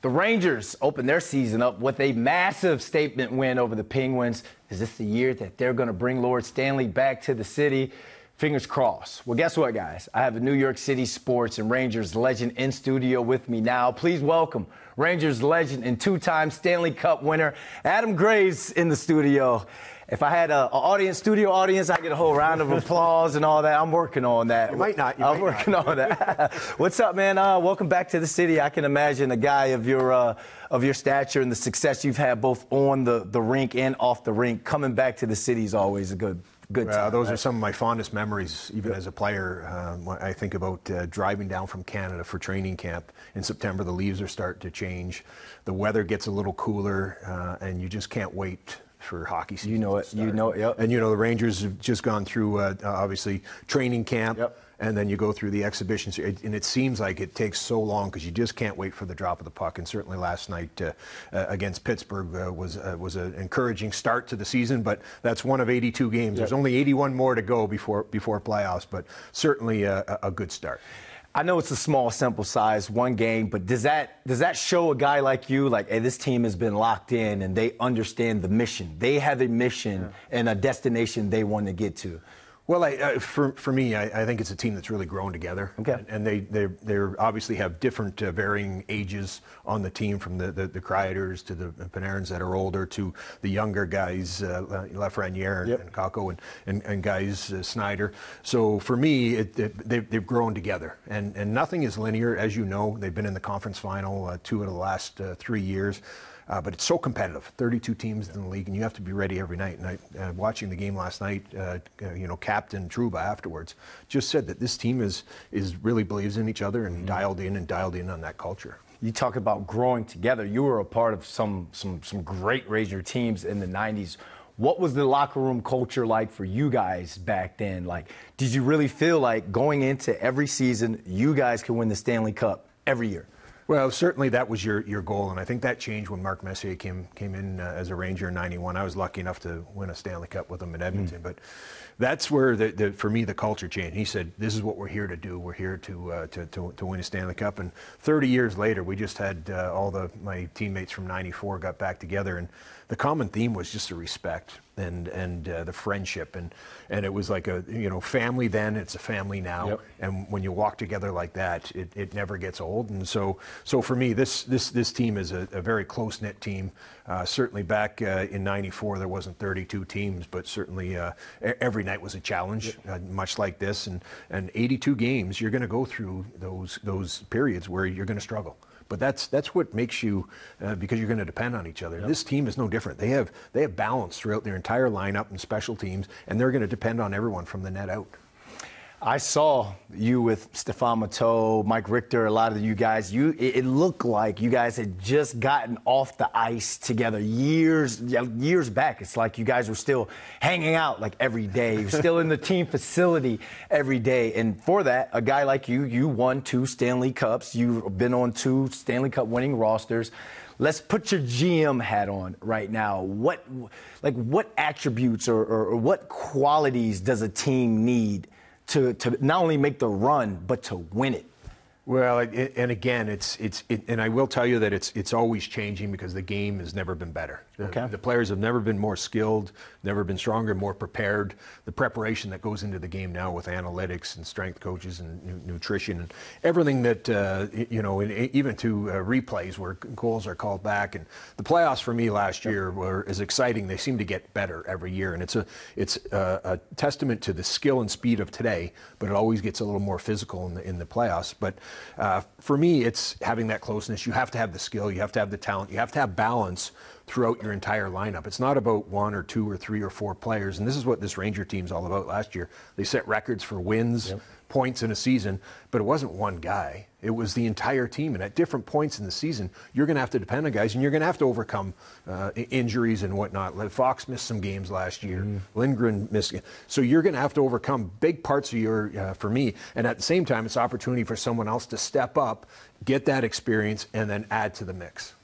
The Rangers open their season up with a massive statement win over the Penguins. Is this the year that they're going to bring Lord Stanley back to the city? Fingers crossed. Well, guess what, guys? I have a New York City sports and Rangers legend in studio with me now. Please welcome Rangers legend and two-time Stanley Cup winner, Adam Graves, in the studio. If I had an studio audience, I'd get a whole round of applause and all that. I'm working on that. You might not. I'm working on that. What's up, man? Welcome back to the city. I can imagine a guy of your stature and the success you've had both on the rink and off the rink. Coming back to the city is always a good time. Those are some of my fondest memories, even as a player. I think about driving down from Canada for training camp in September. The leaves are starting to change. The weather gets a little cooler, and you just can't wait for hockey season. You know it. Yep. And the Rangers have just gone through obviously training camp. Yep. And then you go through the exhibitions, and it seems like it takes so long because you just can't wait for the drop of the puck. And certainly last night against Pittsburgh was an encouraging start to the season, but that's one of 82 games. Yep. There's only 81 more to go before playoffs, but certainly a good start. I know it's a small sample size, one game, but does that show a guy like you, like, hey, this team has been locked in and they understand the mission? They have a mission and a destination they want to get to. Well, for me, I think it's a team that's really grown together. Okay. And they obviously have different varying ages on the team, from the Criators to the Panarins that are older to the younger guys, Lafreniere and Kakko and guys Snyder. So for me, they've grown together. And nothing is linear, as you know. They've been in the conference final 2 of the last 3 years. But it's so competitive, 32 teams in the league, and you have to be ready every night. And watching the game last night, Captain Trouba afterwards just said that this team is really believes in each other and dialed in on that culture. You talk about growing together. You were a part of some great Ranger teams in the 90s. What was the locker room culture like for you guys back then? Like, did you really feel like going into every season, you guys could win the Stanley Cup every year? Well, certainly that was your goal, and I think that changed when Mark Messier came in as a Ranger in '91. I was lucky enough to win a Stanley Cup with him in Edmonton, but that's where for me the culture changed. He said, "This is what we're here to do. We're here to win a Stanley Cup." And 30 years later, we just had my teammates from '94 got back together, and the common theme was just the respect and the friendship, and it was like a family then. It's a family now, Yep. and when you walk together like that, it never gets old. And so for me, this team is a very close-knit team. Certainly back in '94, there wasn't 32 teams, but certainly every night was a challenge, much like this. And 82 games, you're going to go through those periods where you're going to struggle. But that's what makes you, because you're going to depend on each other. Yep. This team is no different. They have balance throughout their entire lineup and special teams, and they're going to depend on everyone from the net out. I saw you with Stefan Matteau, Mike Richter, a lot of you guys. It looked like you guys had just gotten off the ice together years back. It's like you guys were still hanging out like every day. You're still in the team facility every day. And for that, a guy like you won 2 Stanley Cups. You've been on 2 Stanley Cup winning rosters. Let's put your GM hat on right now. What attributes or what qualities does a team need to not only make the run, but to win it? Well, and again, and I will tell you that it's always changing because the game has never been better. The players have never been more skilled, never been stronger, more prepared. The preparation that goes into the game now with analytics and strength coaches and nutrition and everything that, even to replays where goals are called back. And the playoffs for me last year were as exciting. They seem to get better every year. And it's a testament to the skill and speed of today, but it always gets a little more physical in the playoffs. But for me, it's having that closeness. You have to have the skill. You have to have the talent. You have to have balance throughout your entire lineup. It's not about 1 or 2 or 3 or 4 players, and this is what this Ranger team's all about. Last year, they set records for wins, points in a season, but it wasn't one guy. It was the entire team, and at different points in the season, you're going to have to depend on guys, and you're going to have to overcome injuries and whatnot. Fox missed some games last year. Lindgren missed. So you're going to have to overcome big parts of your, for me, and at the same time, it's opportunity for someone else to step up, get that experience, and then add to the mix.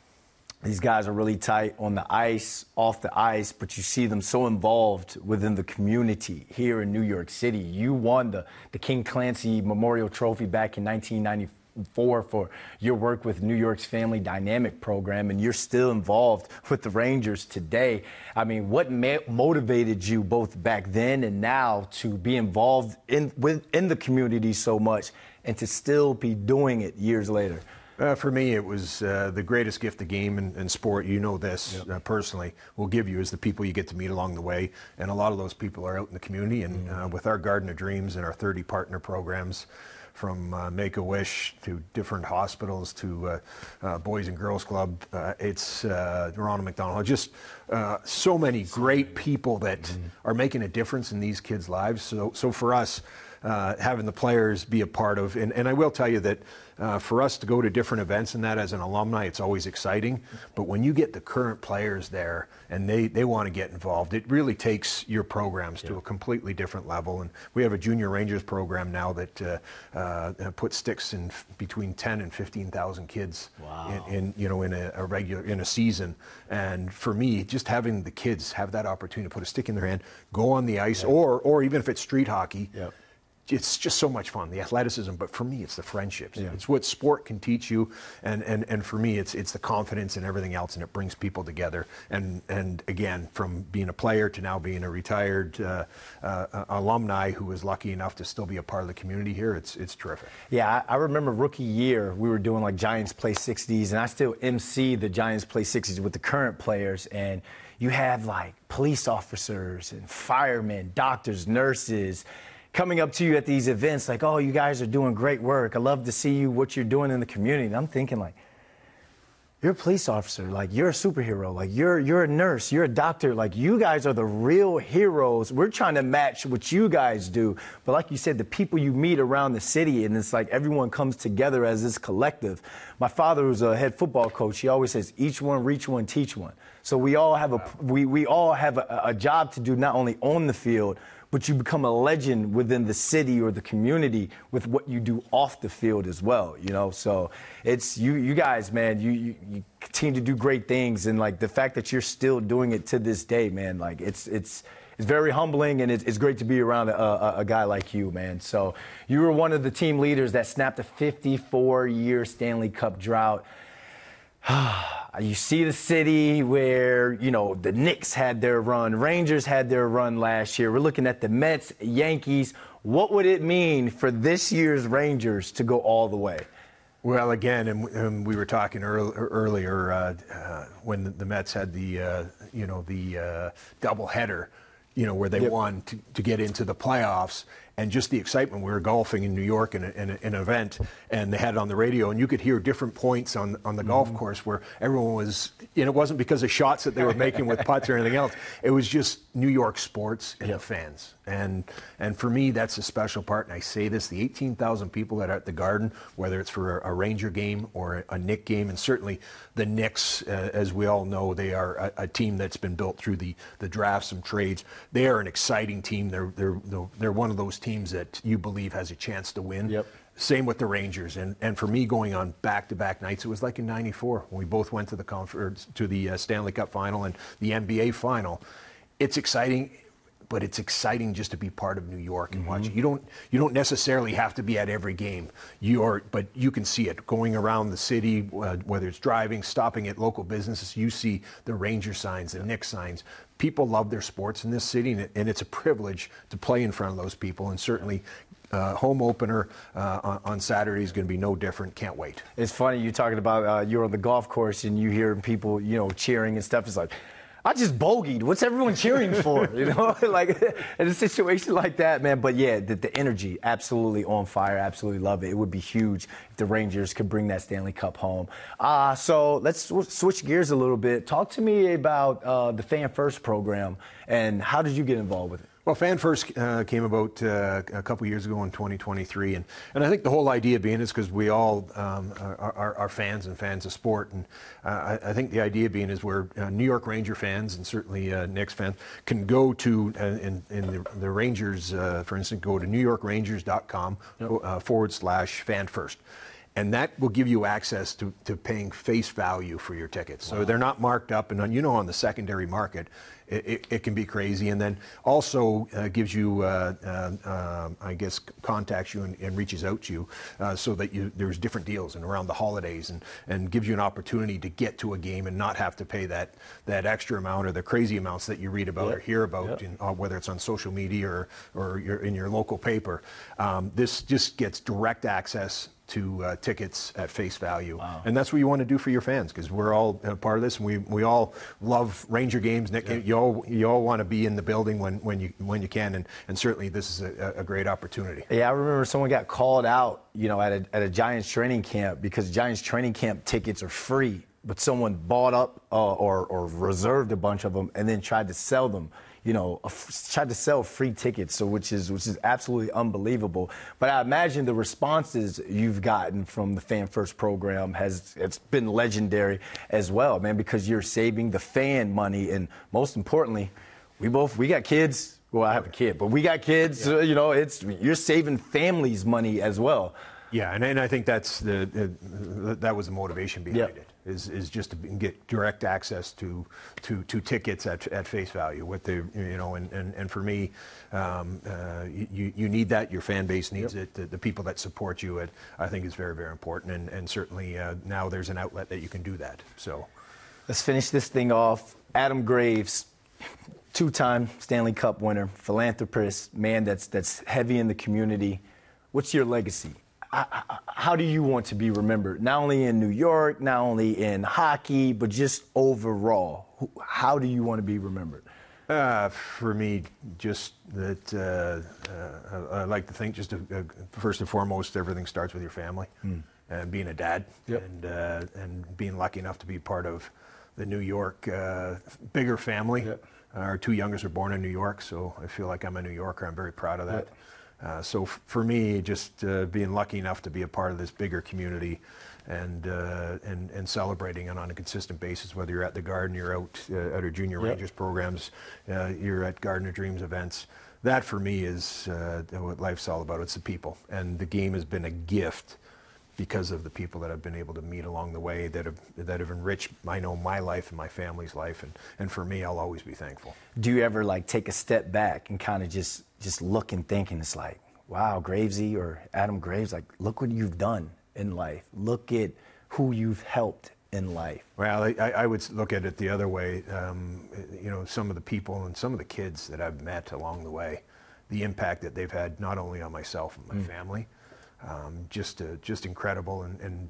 These guys are really tight on the ice, off the ice, but you see them so involved within the community here in New York City. You won the King Clancy Memorial Trophy back in 1994. for your work with New York's Family Dynamic program, and you're still involved with the Rangers today. I mean, what motivated you both back then and now to be involved in the community so much and to still be doing it years later? For me, it was the greatest gift the game and sport, you know this personally, will give you is the people you get to meet along the way. And a lot of those people are out in the community. And with our Garden of Dreams and our 30 partner programs, from Make-A-Wish to different hospitals to Boys and Girls Club, it's Ronald McDonald, just so many great people that are making a difference in these kids' lives. So for us, having the players be a part of, and I will tell you that for us to go to different events and that as an alumni, it's always exciting. But when you get the current players there and they want to get involved, it really takes your programs to a completely different level. And we have a Junior Rangers program now that puts sticks in between 10 and 15,000 kids in a season. And for me, just having the kids have that opportunity to put a stick in their hand, go on the ice, or even if it's street hockey. It's just so much fun, the athleticism, but for me, it's the friendships. It's what sport can teach you, and for me, it's the confidence and everything else, and it brings people together. And again, from being a player to now being a retired alumni who was lucky enough to still be a part of the community here, it's terrific. Yeah, I remember rookie year, we were doing like Giants Play 60s, and I still MC the Giants Play 60s with the current players, and you have like police officers and firemen, doctors, nurses, coming up to you at these events like, oh, you guys are doing great work. I love to see you, what you're doing in the community. And I'm thinking like, you're a police officer, like you're a superhero, like you're a nurse, you're a doctor, like you guys are the real heroes. We're trying to match what you guys do. But like you said, the people you meet around the city, and it's like everyone comes together as this collective. My father was a head football coach. He always says, each one, reach one, teach one. So we all have we all have a job to do, not only on the field, but you become a legend within the city or the community with what you do off the field as well, you know? So it's you guys, man, you continue to do great things. And like the fact that you're still doing it to this day, man, like it's very humbling, and it's great to be around a guy like you, man. So you were one of the team leaders that snapped a 54-year Stanley Cup drought. You see the city where, you know, the Knicks had their run, Rangers had their run last year. We're looking at the Mets, Yankees. What would it mean for this year's Rangers to go all the way? Well, again, and we were talking earlier when the Mets had the doubleheader, you know, where they won to get into the playoffs. And just the excitement. We were golfing in New York in an event, and they had it on the radio, and you could hear different points on the golf course where everyone was, and it wasn't because of shots that they were making with putts or anything else. It was just New York sports and the fans. And for me, that's a special part. And I say this, the 18,000 people that are at the Garden, whether it's for a Ranger game or a Knick game, and certainly the Knicks, as we all know, they are a team that's been built through the drafts and trades. They are an exciting team. They're one of those teams that you believe has a chance to win. Same with the Rangers. And for me, going on back-to-back nights, it was like in '94 when we both went to the conference, to the Stanley Cup final and the NBA final. It's exciting, but it's exciting just to be part of New York and watch it. You don't necessarily have to be at every game. But you can see it going around the city, whether it's driving, stopping at local businesses. You see the Ranger signs, the Knicks signs. People love their sports in this city, and it's a privilege to play in front of those people. And certainly, home opener on Saturday is going to be no different. Can't wait. It's funny you talking about you're on the golf course and you hear people, you know, cheering and stuff. It's like, I just bogeyed. What's everyone cheering for? You know, like in a situation like that, man. But yeah, the energy, absolutely on fire. Absolutely love it. It would be huge if the Rangers could bring that Stanley Cup home. So let's switch gears a little bit. Talk to me about the Fan First program and how did you get involved with it? Well, Fan First came about a couple years ago in 2023, and I think the whole idea being is because we all are fans and fans of sport, and I think the idea being is where New York Ranger fans and certainly Knicks fans can go to, in the Rangers, for instance, go to NewYorkRangers.com /Fan First. And that will give you access to paying face value for your tickets. So they're not marked up. And on the secondary market, it can be crazy. And then also gives you, I guess, contacts you and reaches out to you so that there's different deals and around the holidays and gives you an opportunity to get to a game and not have to pay that extra amount or the crazy amounts that you read about or hear about, whether it's on social media or you're in your local paper. This just gets direct access to tickets at face value. Wow. And that's what you want to do for your fans, because we're all part of this, and we all love Ranger games. Nick, you all want to be in the building when you can, and certainly this is a great opportunity. Yeah, I remember someone got called out, at a Giants training camp, because Giants training camp tickets are free, but someone bought up or reserved a bunch of them and then tried to sell them. Tried to sell free tickets, so which is absolutely unbelievable. But I imagine the responses you've gotten from the Fan First program it's been legendary as well, man, because you're saving the fan money, and most importantly, we got kids. Well, I have a kid, but we got kids. Yeah. You're saving families money as well. Yeah, and I think that was the motivation behind it. Is just to get direct access to tickets at face value. And for me, you need that. Your fan base needs it. The people that support you, I think, is very, very important. And certainly now there's an outlet that you can do that. So let's finish this thing off. Adam Graves, two-time Stanley Cup winner, philanthropist, man that's heavy in the community. What's your legacy? How do you want to be remembered? Not only in New York, not only in hockey, but just overall. How do you want to be remembered? For me, just that I like to think first and foremost, everything starts with your family and being a dad and being lucky enough to be part of the New York bigger family. Yep. Our two youngest were born in New York, so I feel like I'm a New Yorker. I'm very proud of that. Yep. So for me, just being lucky enough to be a part of this bigger community and celebrating it on a consistent basis, whether you're at the Garden, you're out at our Junior Rangers programs, you're at Garden of Dreams events. That for me is what life's all about. It's the people. And the game has been a gift because of the people that I've been able to meet along the way that have enriched, my life and my family's life. And for me, I'll always be thankful. Do you ever take a step back and kind of just look and think, and it's like, wow, Gravesy or Adam Graves, look what you've done in life. Look at who you've helped in life. Well, I would look at it the other way. Some of the people and some of the kids that I've met along the way, the impact that they've had not only on myself and my family, just incredible, and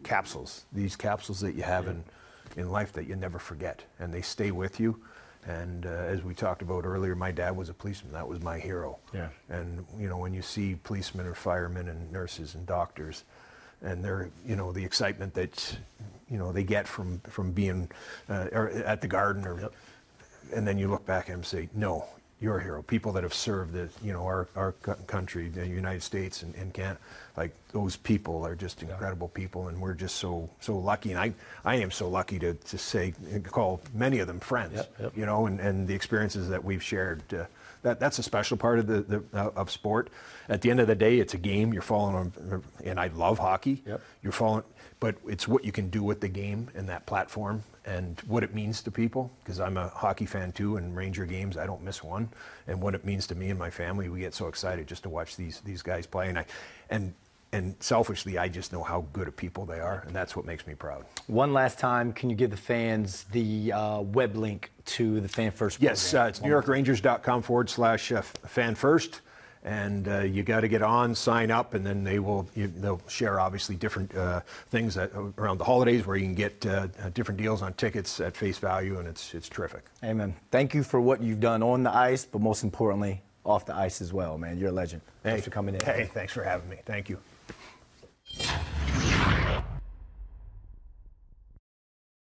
capsules. These capsules that you have in life that you never forget, and they stay with you. And as we talked about earlier, my dad was a policeman. That was my hero. Yeah. And when you see policemen or firemen and nurses and doctors, and they're the excitement that they get from being at the Garden, and then you look back at them and say, no, you're a hero. People that have served our country, the United States and Canada, those people are just incredible people, and we're just so lucky. And I am so lucky to call many of them friends. And the experiences that we've shared. That's a special part of sport. At the end of the day, it's a game. You're following on, and I love hockey. You're following, but it's what you can do with the game and that platform, and what it means to people, because I'm a hockey fan too, and Ranger games, I don't miss one, and what it means to me and my family. We get so excited just to watch these guys play, and selfishly, I just know how good of people they are, and that's what makes me proud. One last time, can you give the fans the web link to the Fan First program? Yes, it's NewYorkRangers.com/Fan First. And you got to get on, sign up, and then they'll share obviously different things around the holidays where you can get different deals on tickets at face value, and it's terrific. Amen. Thank you for what you've done on the ice, but most importantly, off the ice as well, man. You're a legend. Thanks for coming in. Hey, thanks for having me. Thank you.